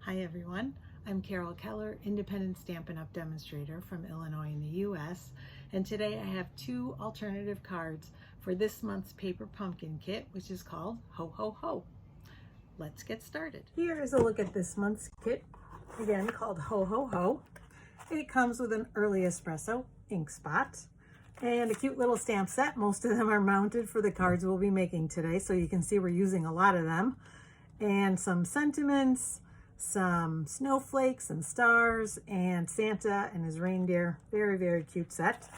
Hi everyone, I'm Carol Keller, Independent Stampin' Up! Demonstrator from Illinois in the US, and today I have two alternative cards for this month's paper pumpkin kit, which is called Ho Ho Ho. Let's get started. Here is a look at this month's kit, again called Ho Ho Ho. It comes with an early espresso ink spot and a cute little stamp set. Most of them are mounted for the cards we'll be making today, so you can see we're using a lot of them. And some sentiments, some snowflakes and stars, and Santa and his reindeer. Very, very cute set.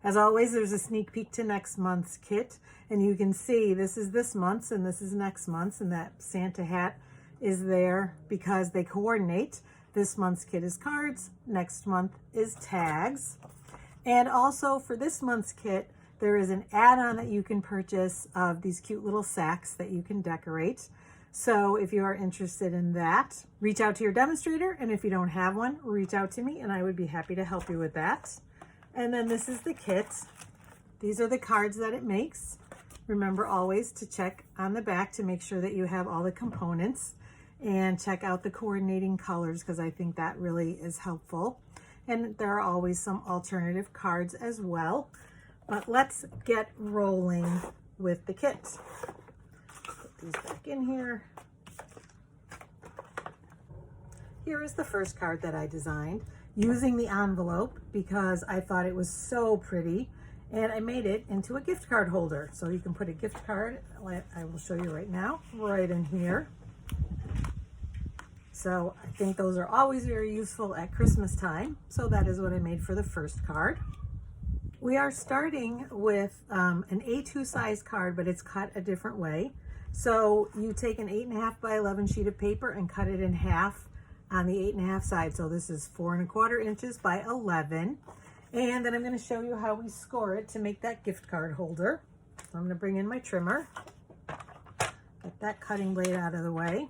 As always, there's a sneak peek to next month's kit, and you can see this is this month's and this is next month's, and that Santa hat is there because they coordinate. This month's kit is cards, next month is tags. And also for this month's kit, there is an add-on that you can purchase of these cute little sacks that you can decorate. So if you are interested in that, reach out to your demonstrator, and if you don't have one, reach out to me and I would be happy to help you with that. And then this is the kit. These are the cards that it makes. Remember always to check on the back to make sure that you have all the components, and check out the coordinating colors because I think that really is helpful. And there are always some alternative cards as well. But let's get rolling with the kit. Put these back in here. Here is the first card that I designed using the envelope because I thought it was so pretty, and I made it into a gift card holder. So you can put a gift card, I will show you right now, right in here. So I think those are always very useful at Christmas time. So that is what I made for the first card. We are starting with an A2 size card, but it's cut a different way. So you take an 8.5 by 11 sheet of paper and cut it in half on the 8.5 side. So this is 4¼ inches by 11. And then I'm going to show you how we score it to make that gift card holder. So I'm going to bring in my trimmer, get that cutting blade out of the way.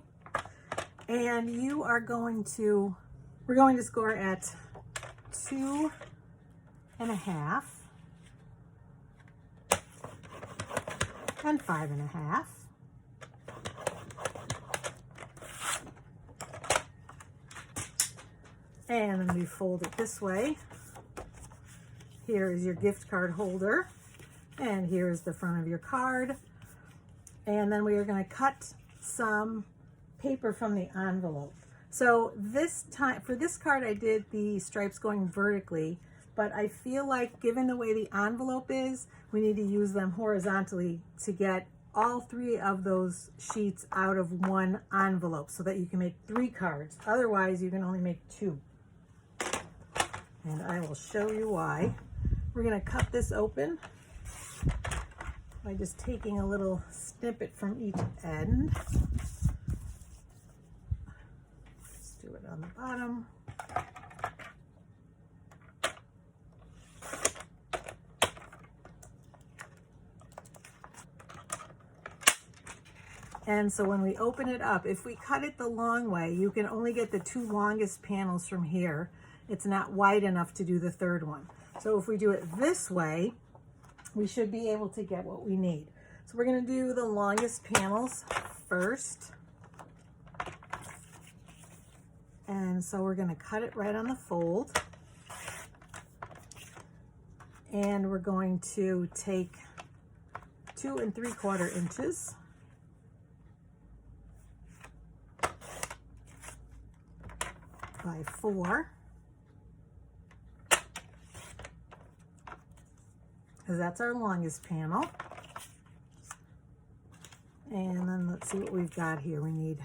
And we're going to score at 2.5 and 5.5. And then we fold it this way. Here is your gift card holder, and here is the front of your card. And then we are going to cut some paper from the envelope. So this time, for this card, I did the stripes going vertically, but I feel like given the way the envelope is, we need to use them horizontally to get all 3 of those sheets out of one envelope so that you can make 3 cards. Otherwise, you can only make 2. And I will show you why. We're going to cut this open by just taking a little snippet from each end. Let's do it on the bottom. And so when we open it up, if we cut it the long way, you can only get the 2 longest panels from here. It's not wide enough to do the 3rd one. So if we do it this way, we should be able to get what we need. So we're going to do the longest panels first. And so we're going to cut it right on the fold. And we're going to take 2 3/4 inches. By 4. Because that's our longest panel. And then let's see what we've got here. We need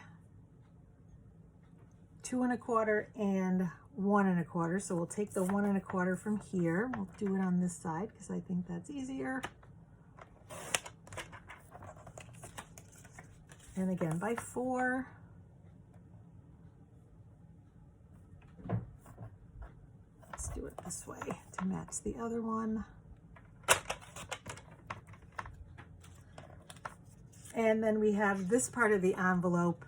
2 1/4 and 1 1/4. So we'll take the 1 1/4 from here. We'll do it on this side because I think that's easier. And again by 4. Let's do it this way to match the other one. And then we have this part of the envelope,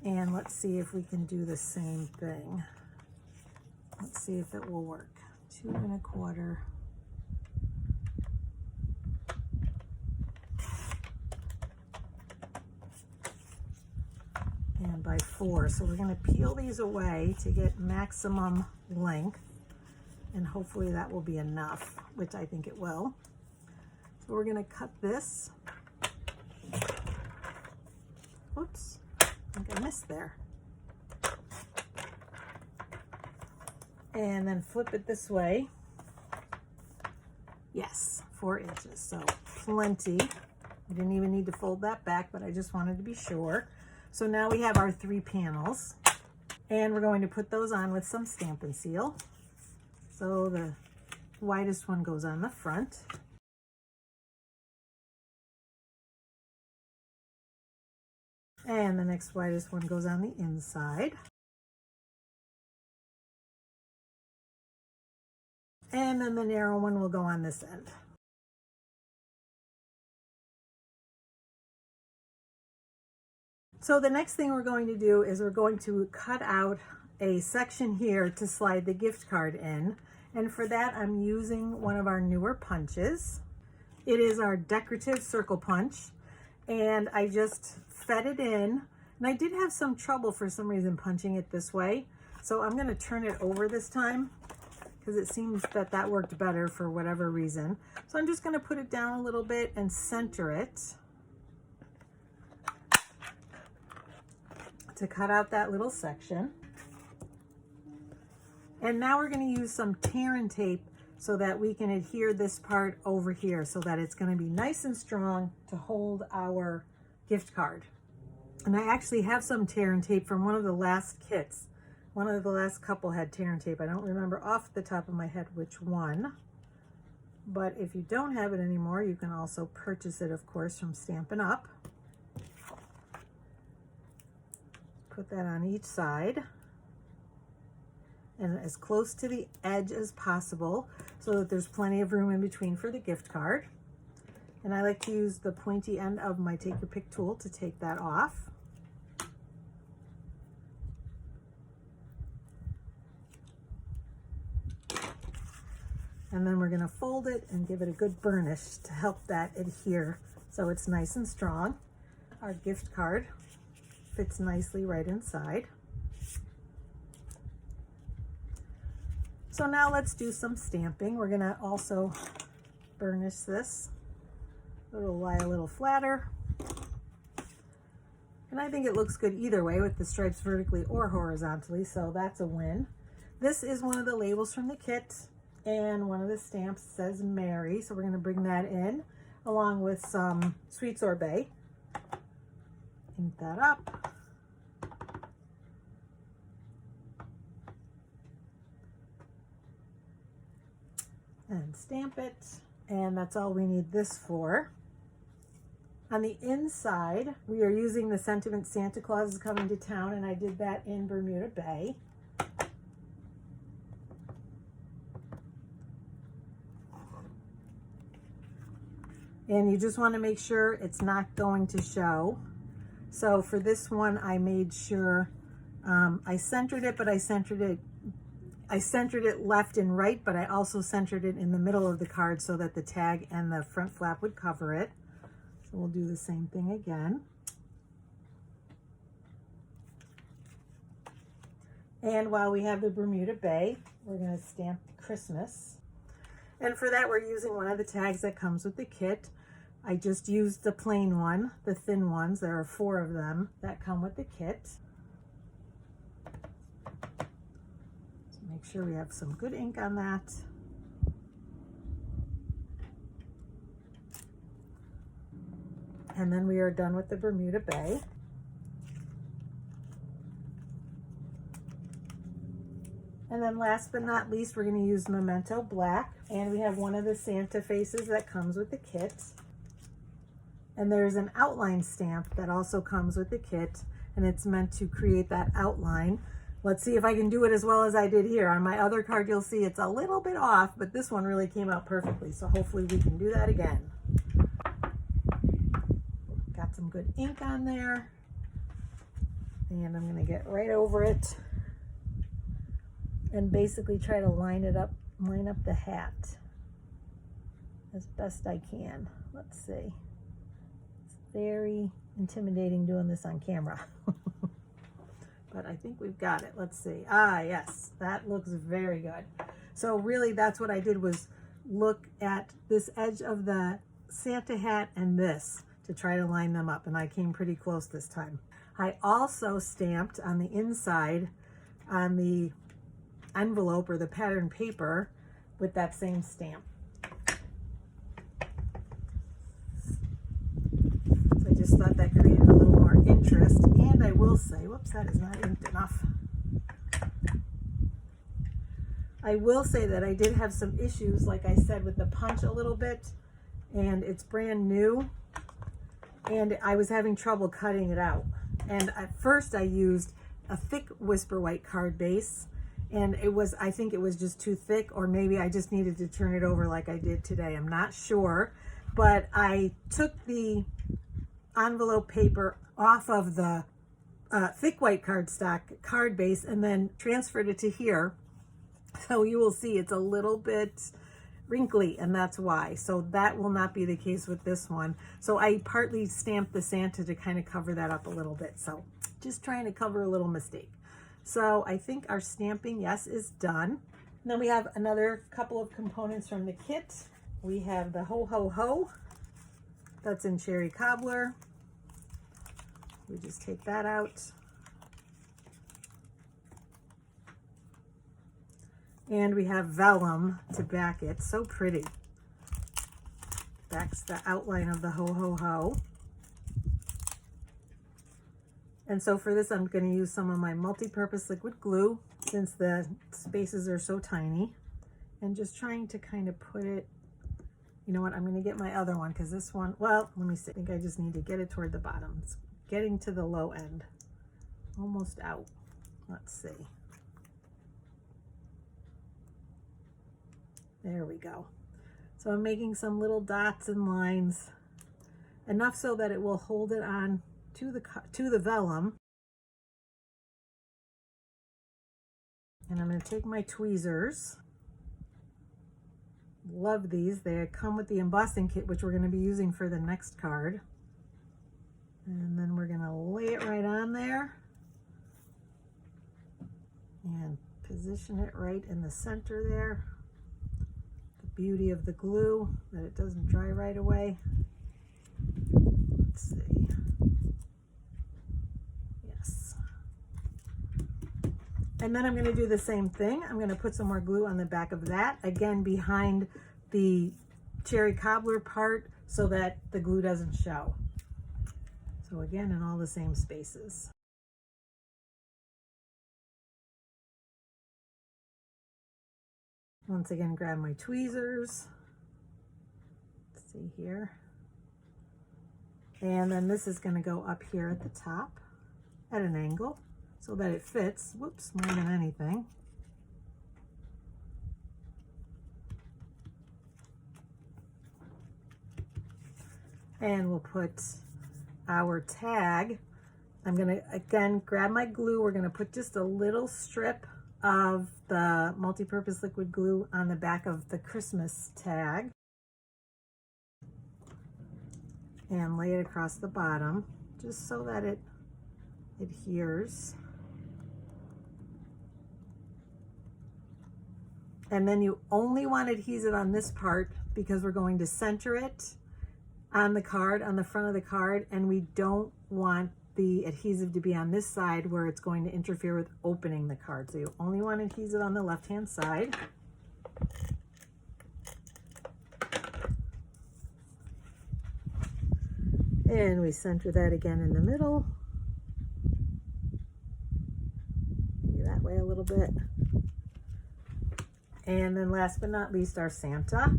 and let's see if we can do the same thing. Let's see if it will work. 2 1/4 and by 4. So we're going to peel these away to get maximum length, and hopefully that will be enough, which I think it will. So we're going to cut this. Oops, I think I missed there. And then flip it this way. Yes, 4 inches, so plenty. I didn't even need to fold that back, but I just wanted to be sure. So now we have our 3 panels, and we're going to put those on with some Stampin' Seal. So the widest one goes on the front. And the next widest one goes on the inside. And then the narrow one will go on this end. So the next thing we're going to do is we're going to cut out a section here to slide the gift card in. And for that, I'm using one of our newer punches. It is our decorative circle punch. And I just fed it in. And I did have some trouble for some reason punching it this way. So I'm going to turn it over this time, because it seems that that worked better for whatever reason. So I'm just going to put it down a little bit and center it to cut out that little section. And now we're going to use some tear and tape so that we can adhere this part over here so that it's going to be nice and strong to hold our gift card. And I actually have some tear and tape from one of the last kits. One of the last couple had tear and tape. I don't remember off the top of my head which one. But if you don't have it anymore, you can also purchase it, of course, from Stampin' Up. Put that on each side. And as close to the edge as possible so that there's plenty of room in between for the gift card. And I like to use the pointy end of my Take Your Pick tool to take that off. And then we're going to fold it and give it a good burnish to help that adhere so it's nice and strong. Our gift card fits nicely right inside. So now let's do some stamping. We're going to also burnish this. It'll lie a little flatter. And I think it looks good either way with the stripes vertically or horizontally, so that's a win. This is one of the labels from the kit. And one of the stamps says Mary, so we're going to bring that in along with some sweet sorbet. Ink that up. And stamp it. And that's all we need this for. On the inside, we are using the sentiment Santa Claus is coming to town, and I did that in Bermuda Bay. And you just want to make sure it's not going to show. So for this one, I made sure I centered it, but I centered it left and right, but I also centered it in the middle of the card so that the tag and the front flap would cover it. So we'll do the same thing again. And while we have the Bermuda Bay, we're going to stamp Christmas. And for that, we're using one of the tags that comes with the kit. I just used the plain one, the thin ones. There are 4 of them that come with the kit. So make sure we have some good ink on that. And then we are done with the Bermuda Bay. And then last but not least, we're going to use Memento Black. And we have one of the Santa faces that comes with the kit. And there's an outline stamp that also comes with the kit, and it's meant to create that outline. Let's see if I can do it as well as I did here. On my other card, you'll see it's a little bit off, but this one really came out perfectly. So hopefully we can do that again. Got some good ink on there. And I'm going to get right over it and basically try to line up the hat as best I can. Let's see. It's very intimidating doing this on camera. but I think we've got it. Let's see. Ah, yes, that looks very good. So really that's what I did, was look at this edge of the Santa hat and this to try to line them up, and I came pretty close this time. I also stamped on the inside on the envelope or the pattern paper with that same stamp. So I just thought that created a little more interest, and I will say, whoops, that is not inked enough. I will say that I did have some issues, like I said, with the punch a little bit, and it's brand new, and I was having trouble cutting it out. And at first I used a thick Whisper White card base, and I think it was just too thick, or maybe I just needed to turn it over like I did today. I'm not sure, but I took the envelope paper off of the thick white cardstock card base and then transferred it to here. So you will see it's a little bit wrinkly, and that's why. So that will not be the case with this one. So I partly stamped the Santa to kind of cover that up a little bit. So just trying to cover a little mistake. So I think our stamping, yes, is done. And then we have another couple of components from the kit. We have the HoHoHo, that's in Cherry Cobbler. We just take that out. And we have vellum to back it. So pretty. Backs the outline of the HoHoHo. And so for this, I'm going to use some of my multi-purpose liquid glue, since the spaces are so tiny, and just trying to kind of put it, you know what, I'm going to get my other one, because this one, well, let me see. I think I just need to get it toward the bottom. It's getting to the low end. Almost out. Let's see. There we go. So I'm making some little dots and lines, enough so that it will hold it on to the vellum. And I'm going to take my tweezers. Love these. They come with the embossing kit, which we're going to be using for the next card. And then we're going to lay it right on there and position it right in the center there. The beauty of the glue, that it doesn't dry right away. Let's see. Yes. And then I'm going to do the same thing. I'm going to put some more glue on the back of that, again behind the Cherry Cobbler part, so that the glue doesn't show. So again, in all the same spaces. Once again, grab my tweezers. Let's see here. And then this is going to go up here at the top at an angle so that it fits, whoops, more than anything. And we'll put our tag. I'm going to, again, grab my glue. We're going to put just a little strip of the multi-purpose liquid glue on the back of the Christmas tag and lay it across the bottom just so that it adheres. And then you only want adhesive on this part because we're going to center it on the card, on the front of the card, and we don't want the adhesive to be on this side where it's going to interfere with opening the card. So you only want adhesive on the left-hand side. And we center that again in the middle. Maybe that way a little bit. And then last but not least, our Santa.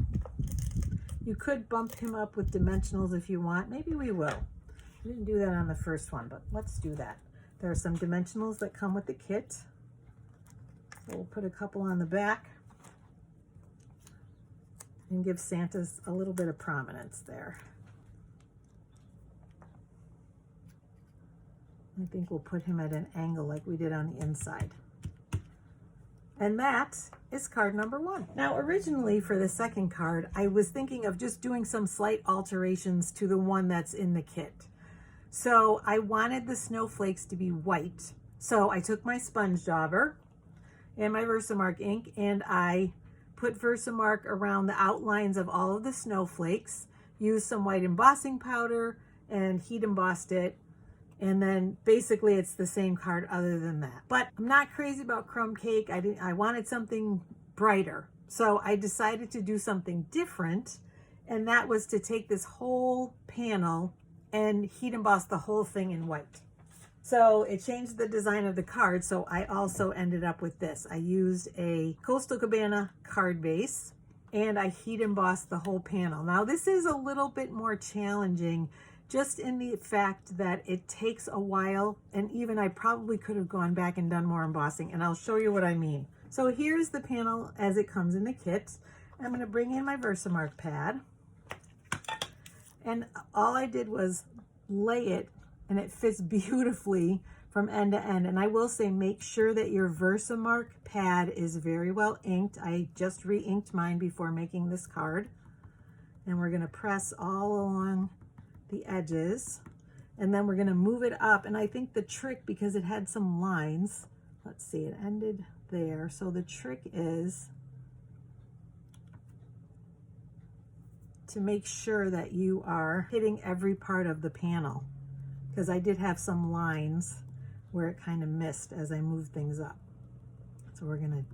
You could bump him up with dimensionals if you want. Maybe we will. We didn't do that on the first one, but let's do that. There are some dimensionals that come with the kit. So we'll put a couple on the back and give Santa's a little bit of prominence there. I think we'll put him at an angle like we did on the inside. And that is card number 1. Now, originally for the second card, I was thinking of just doing some slight alterations to the one that's in the kit. So I wanted the snowflakes to be white, So I took my sponge dauber and my Versamark ink and I put Versamark around the outlines of all of the snowflakes, used some white embossing powder and heat embossed it. And then basically it's the same card other than that. But I'm not crazy about crumb cake. I wanted something brighter. So I decided to do something different. And that was to take this whole panel and heat emboss the whole thing in white. So it changed the design of the card. So I also ended up with this. I used a Coastal Cabana card base and I heat embossed the whole panel. Now this is a little bit more challenging just in the fact that it takes a while, and even I probably could have gone back and done more embossing, and I'll show you what I mean. So here's the panel as it comes in the kit. I'm going to bring in my Versamark pad, and all I did was lay it, and it fits beautifully from end to end. And I will say, make sure that your Versamark pad is very well inked. I just re-inked mine before making this card, and we're going to press all along the edges, and then we're going to move it up. And I think the trick, because it had some lines, let's see, it ended there, so the trick is to make sure that you are hitting every part of the panel, because I did have some lines where it kind of missed as I moved things up. So we're going to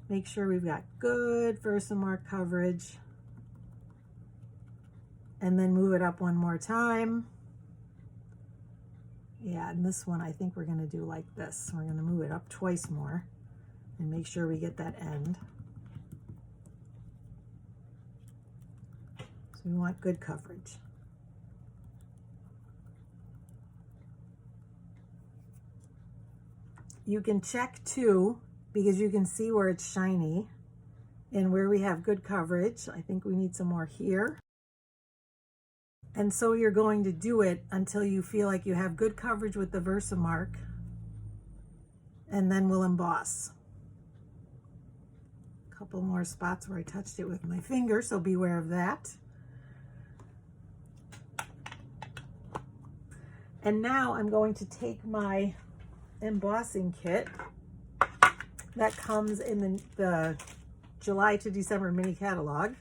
make sure we've got good Versamark coverage, and then move it up one more time. Yeah, and this one I think we're going to do like this. We're going to move it up twice more and make sure we get that end. So we want good coverage. You can check too, because you can see where it's shiny and where we have good coverage. I think we need some more here. And so you're going to do it until you feel like you have good coverage with the Versamark, and then we'll emboss. A couple more spots where I touched it with my finger, so beware of that. And now I'm going to take my embossing kit that comes in the July to December mini catalog.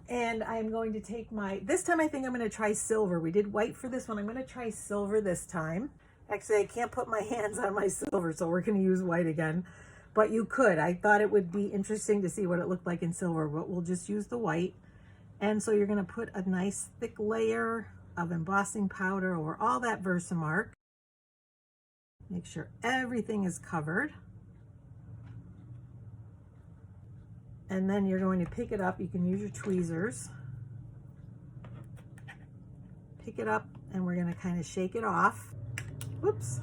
And I'm going to take this time I think I'm going to try silver. We did white for this one. I'm going to try silver this time. Actually, I can't put my hands on my silver, so we're going to use white again. But you could. I thought it would be interesting to see what it looked like in silver, but we'll just use the white. And so you're going to put a nice thick layer of embossing powder over all that Versamark. Make sure everything is covered. And then you're going to pick it up. You can use your tweezers. Pick it up, and we're going to kind of shake it off. Whoops.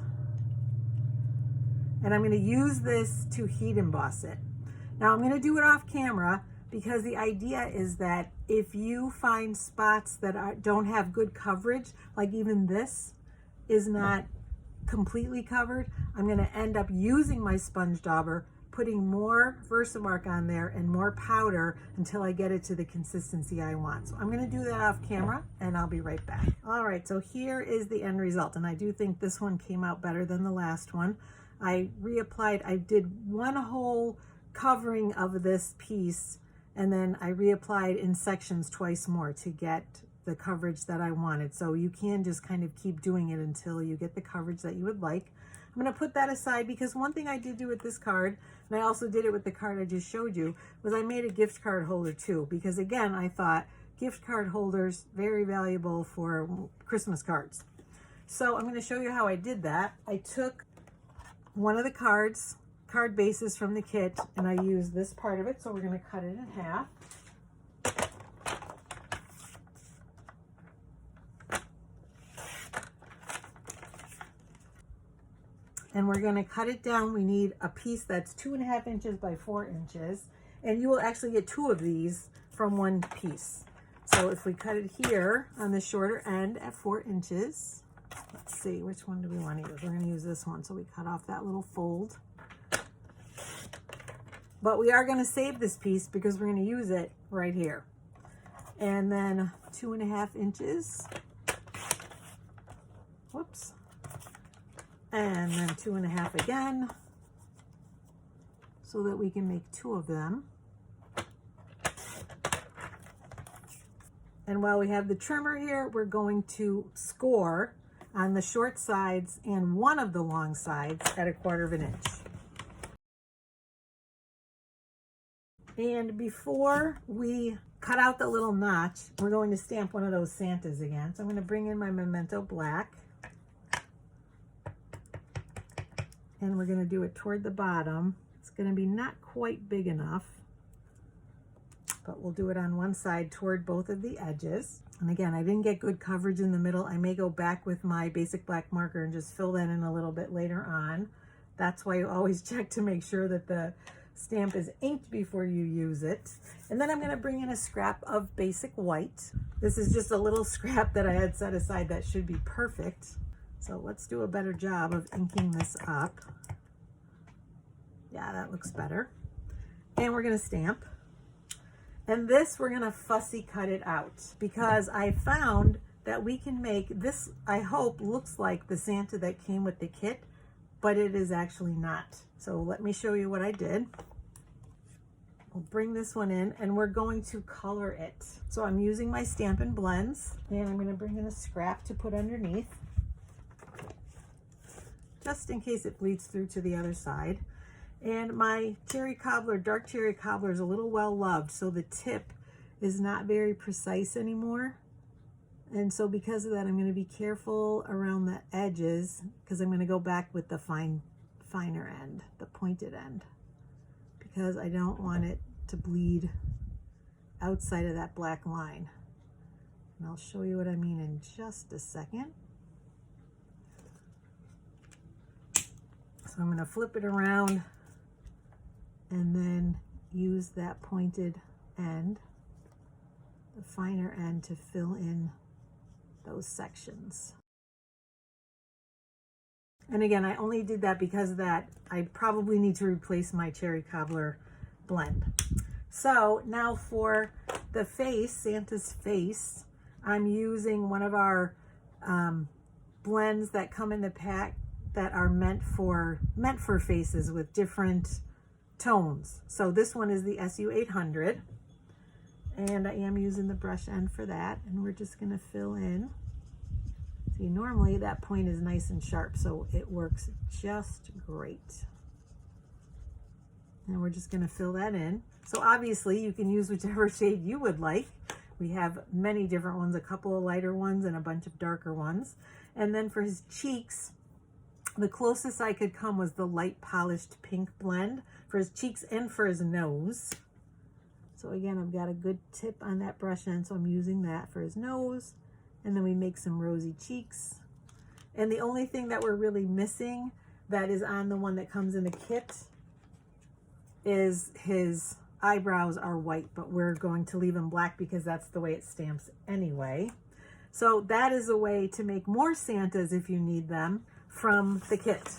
And I'm going to use this to heat emboss it. Now I'm going to do it off camera, because the idea is that if you find spots that don't have good coverage, like even this is not completely covered, I'm going to end up using my sponge dauber, putting more Versamark on there and more powder until I get it to the consistency I want. So I'm going to do that off camera, and I'll be right back. All right, so here is the end result, and I do think this one came out better than the last one. I reapplied, I did one whole covering of this piece, and then I reapplied in sections twice more to get the coverage that I wanted. So you can just kind of keep doing it until you get the coverage that you would like. I'm going to put that aside, because one thing I did do with this card, and I also did it with the card I just showed you, was I made a gift card holder too, because again, I thought gift card holders, very valuable for Christmas cards. So I'm going to show you how I did that. I took one of the card bases from the kit, and I used this part of it, so we're going to cut it in half. And we're going to cut it down. We need a piece that's 2.5 inches by 4 inches. And you will actually get 2 of these from one piece. So if we cut it here on the shorter end at 4 inches, let's see, which one do we want to use? We're going to use this one. So we cut off that little fold. But we are going to save this piece because we're going to use it right here. And then 2.5 inches. Whoops. and then 2.5 again, so that we can make 2 of them. And while we have the trimmer here, we're going to score on the short sides and one of the long sides at 1/4 inch. And before we cut out the little notch, we're going to stamp one of those Santas again. So I'm going to bring in my Memento black. And we're going to do it toward the bottom. It's going to be not quite big enough, but we'll do it on one side toward both of the edges. And again, I didn't get good coverage in the middle. I may go back with my basic black marker and just fill that in a little bit later on. That's why you always check to make sure that the stamp is inked before you use it. And then I'm going to bring in a scrap of basic white. This is just a little scrap that I had set aside that should be perfect. So let's do a better job of inking this up. Yeah, that looks better. And we're going to stamp. And this, we're going to fussy cut it out, because I found that we can make this, I hope, looks like the Santa that came with the kit, but it is actually not. So let me show you what I did. We'll bring this one in and we're going to color it. So I'm using my Stampin' blends, and I'm going to bring in a scrap to put underneath, just in case it bleeds through to the other side. And my cherry cobbler, dark cherry cobbler, is a little well loved, so the tip is not very precise anymore. And so because of that, I'm going to be careful around the edges, because I'm going to go back with the finer end, the pointed end, because I don't want it to bleed outside of that black line. And I'll show you what I mean in just a second. So I'm going to flip it around and then use that pointed end, the finer end, to fill in those sections. And again, I only did that because of that. I probably need to replace my cherry cobbler blend. So now for the face, Santa's face, I'm using one of our blends that come in the pack that are meant for faces with different tones. So this one is the SU 800, and I am using the brush end for that, and we're just going to fill in. See, normally that point is nice and sharp, so it works just great. And we're just going to fill that in. So obviously you can use whichever shade you would like. We have many different ones, a couple of lighter ones and a bunch of darker ones. And then for his cheeks, the closest I could come was the light polished pink blend for his cheeks and for his nose. So again, I've got a good tip on that brush end, so I'm using that for his nose. And then we make some rosy cheeks. And the only thing that we're really missing that is on the one that comes in the kit is his eyebrows are white, but we're going to leave them black because that's the way it stamps anyway. So that is a way to make more Santas if you need them from the kit,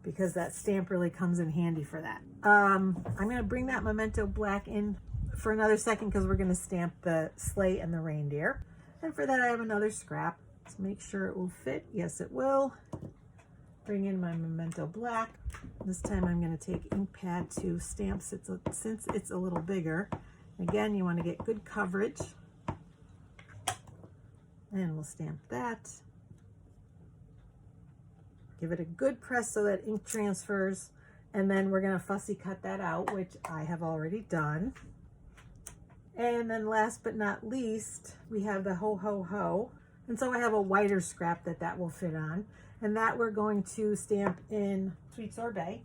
because that stamp really comes in handy for that. I'm going to bring that Memento black in for another second because we're going to stamp the sleigh and the reindeer. And for that, I have another scrap to make sure it will fit. Yes, it will. Bring in my Memento black. This time I'm going to take ink pad to stamp since it's a little bigger. Again, you want to get good coverage. And we'll stamp that. Give it a good press so that ink transfers. And then we're going to fussy cut that out, which I have already done. And then last but not least, we have the HoHoHo. And so I have a wider scrap that will fit on. And that we're going to stamp in Sweet Sorbet.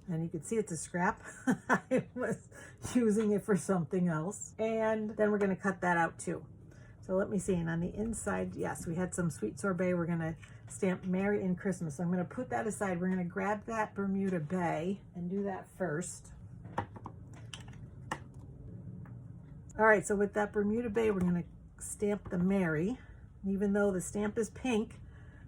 And you can see it's a scrap. I was using it for something else. And then we're going to cut that out too. So let me see. And on the inside, yes, we had some Sweet Sorbet. We're going to stamp Merry and Christmas. So I'm going to put that aside. We're going to grab that Bermuda Bay and do that first. All right, so with that Bermuda Bay, we're going to stamp the Merry. Even though the stamp is pink,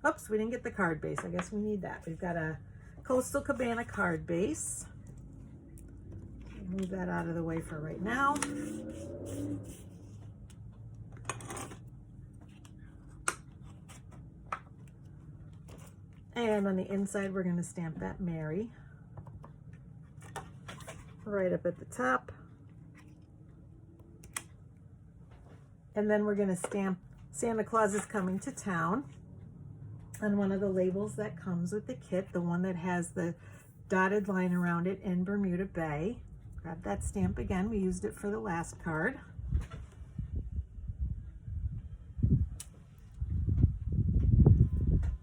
oops, we didn't get the card base. I guess we need that. We've got a Coastal Cabana card base. Move that out of the way for right now. And on the inside, we're going to stamp that Mary right up at the top. And then we're going to stamp Santa Claus is Coming to Town on one of the labels that comes with the kit, the one that has the dotted line around it in Bermuda Bay. Grab that stamp again. We used it for the last card.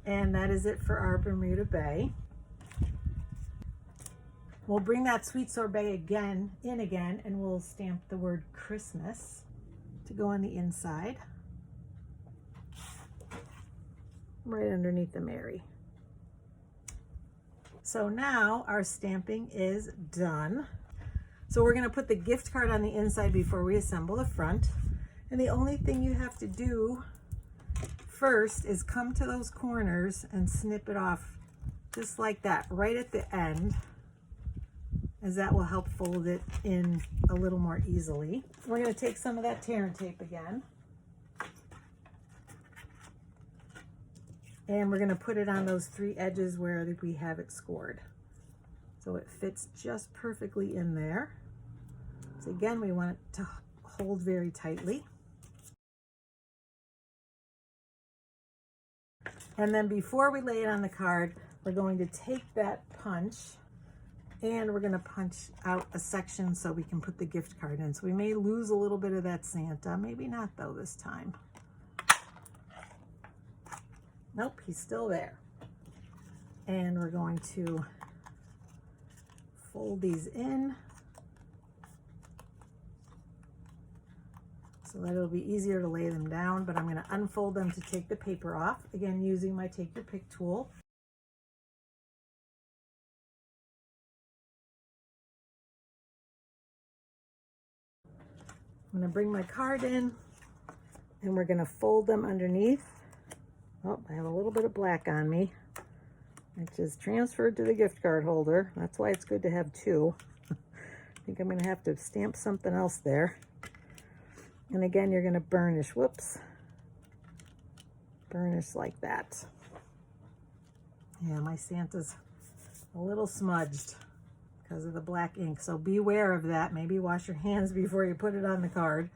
And that is it for our Bermuda Bay. We'll bring that sweet sorbet again, and we'll stamp the word Christmas to go on the inside, right underneath the Mary. So now our stamping is done. So we're going to put the gift card on the inside before we assemble the front. And the only thing you have to do first is come to those corners and snip it off just like that, right at the end, as that will help fold it in a little more easily. We're going to take some of that tear and tape again, and we're going to put it on those 3 edges where we have it scored, so it fits just perfectly in there. So again, we want it to hold very tightly. And then before we lay it on the card, we're going to take that punch and we're going to punch out a section so we can put the gift card in. So we may lose a little bit of that Santa, maybe not though this time. Nope, he's still there. And we're going to fold these in so that it'll be easier to lay them down, but I'm going to unfold them to take the paper off, again using my Take Your Pick tool. I'm going to bring my card in and we're going to fold them underneath. Oh, I have a little bit of black on me, which is transferred to the gift card holder. That's why it's good to have 2. I think I'm going to have to stamp something else there. And again, you're going to burnish, whoops, burnish like that. Yeah, my Santa's a little smudged because of the black ink, so beware of that. Maybe wash your hands before you put it on the card,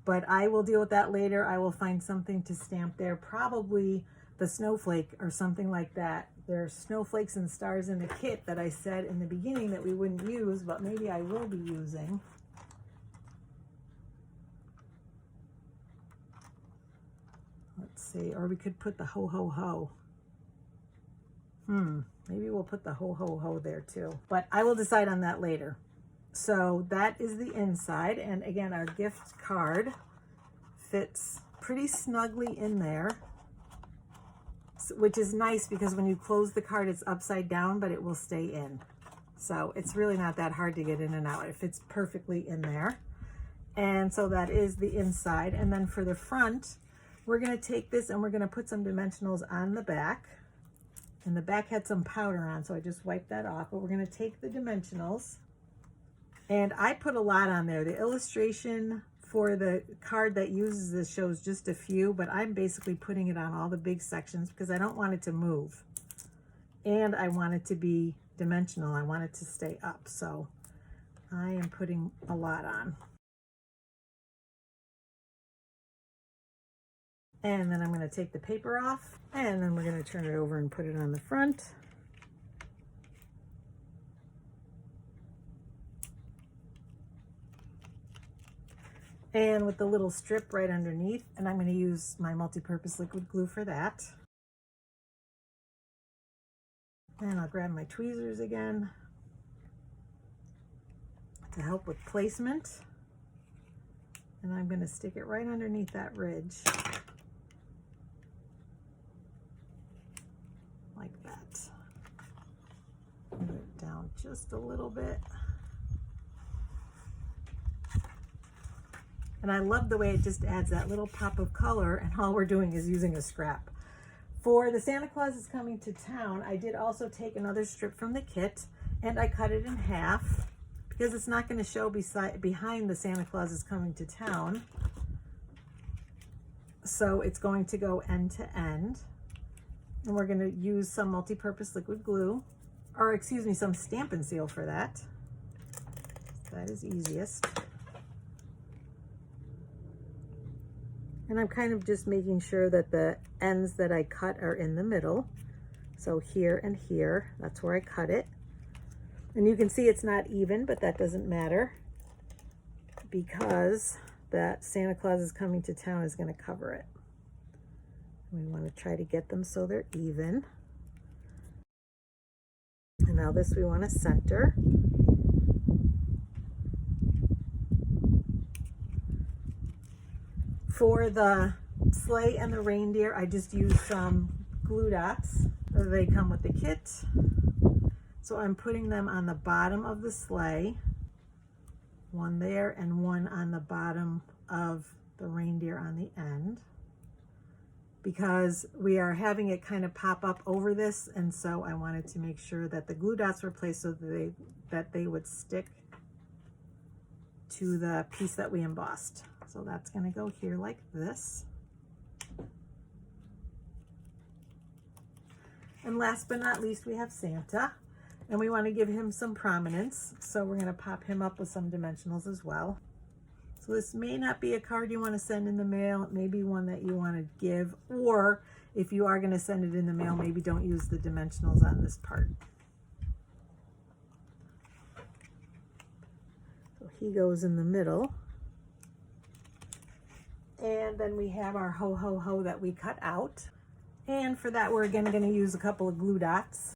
but I will deal with that later. I will find something to stamp there, probably the snowflake or something like that. There's snowflakes and stars in the kit that I said in the beginning that we wouldn't use, but maybe I will be using. Let's see, or we could put the HoHoHo. Maybe we'll put the HoHoHo there too, but I will decide on that later. So that is the inside, and again, our gift card fits pretty snugly in there, which is nice because when you close the card, it's upside down, but it will stay in. So it's really not that hard to get in and out. It fits perfectly in there. And so that is the inside. And then for the front, we're going to take this and we're going to put some dimensionals on the back. And the back had some powder on, so I just wiped that off. But we're going to take the dimensionals. And I put a lot on there. The illustration for the card that uses this shows just a few, but I'm basically putting it on all the big sections because I don't want it to move. And I want it to be dimensional. I want it to stay up. So I am putting a lot on. And then I'm going to take the paper off, and then we're going to turn it over and put it on the front. And with the little strip right underneath, and I'm going to use my multi-purpose liquid glue for that. And I'll grab my tweezers again to help with placement. And I'm going to stick it right underneath that ridge. Like that. Move it down just a little bit. And I love the way it just adds that little pop of color, and all we're doing is using a scrap. For the Santa Claus is Coming to Town, I did also take another strip from the kit and I cut it in half because it's not going to show behind the Santa Claus is Coming to Town. So it's going to go end to end. And we're going to use some multi-purpose liquid glue, or excuse me, some Stampin' Seal for that. That is easiest. And I'm kind of just making sure that the ends that I cut are in the middle. So here and here, that's where I cut it. And you can see it's not even, but that doesn't matter because that Santa Claus is coming to town is going to cover it. We want to try to get them so they're even. And now this we want to center. For the sleigh and the reindeer, I just used some glue dots. They come with the kit. So I'm putting them on the bottom of the sleigh, one there and one on the bottom of the reindeer on the end, because we are having it kind of pop up over this, and so I wanted to make sure that the glue dots were placed so that they would stick to the piece that we embossed. So that's going to go here like this. And last but not least, we have Santa, and we want to give him some prominence. So we're going to pop him up with some dimensionals as well. So this may not be a card you want to send in the mail. It may be one that you want to give, or if you are going to send it in the mail, maybe don't use the dimensionals on this part. So he goes in the middle. And then we have our HoHoHo that we cut out. And for that, we're again going to use a couple of glue dots.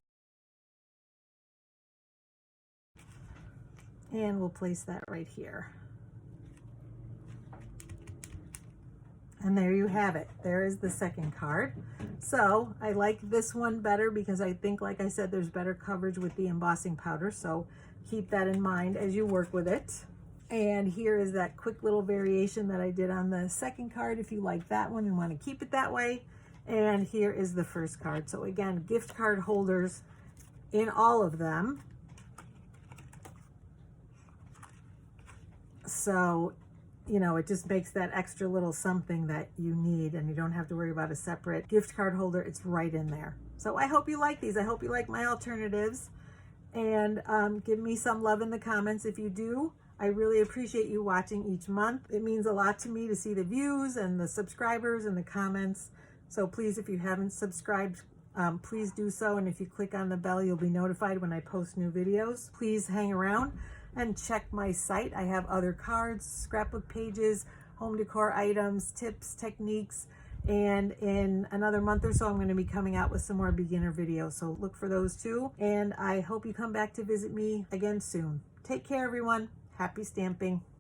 And we'll place that right here. And there you have it. There is the second card. So I like this one better because I think, like I said, there's better coverage with the embossing powder. So keep that in mind as you work with it. And here is that quick little variation that I did on the second card if you like that one and want to keep it that way. And here is the first card. So again, gift card holders in all of them. So, you know, it just makes that extra little something that you need, and you don't have to worry about a separate gift card holder. It's right in there. So I hope you like these. I hope you like my alternatives, and give me some love in the comments if you do. I really appreciate you watching each month. It means a lot to me to see the views and the subscribers and the comments. So please, if you haven't subscribed, please do so. And if you click on the bell, you'll be notified when I post new videos. Please hang around and check my site. I have other cards, scrapbook pages, home decor items, tips, techniques, and in another month or so, I'm going to be coming out with some more beginner videos. So look for those too. And I hope you come back to visit me again soon. Take care, everyone. Happy stamping.